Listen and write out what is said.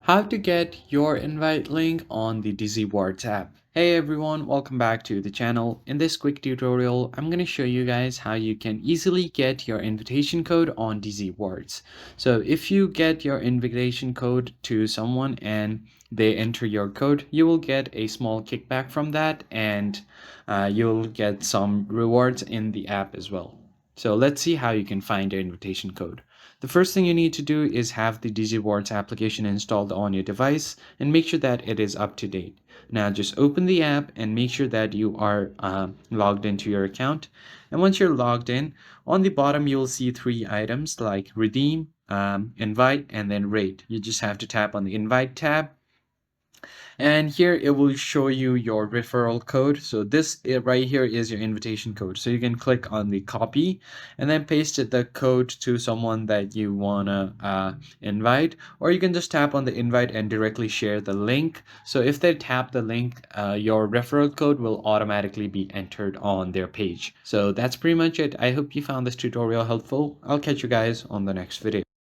How to get your invite link on the Digiwards app. Hey everyone, welcome back to the channel. In this quick tutorial, I'm going to show you guys how you can easily get your invitation code on Digiwards. So if you get your invitation code to someone and they enter your code, you will get a small kickback from that, and you'll get some rewards in the app as well. So let's see how you can find your invitation code. The first thing you need to do is have the Digiwards application installed on your device and make sure that it is up to date. Now just open the app and make sure that you are logged into your account. And once you're logged in, on the bottom you'll see three items like redeem, invite, and then rate. You just have to tap on the invite tab, and here it will show you your referral code. So this right here is your invitation code, so you can click on the copy and then paste the code to someone that you want to invite, or you can just tap on the invite and directly share the link. So if they tap the link, your referral code will automatically be entered on their page. So that's pretty much it. I hope you found this tutorial helpful. I'll catch you guys on the next video.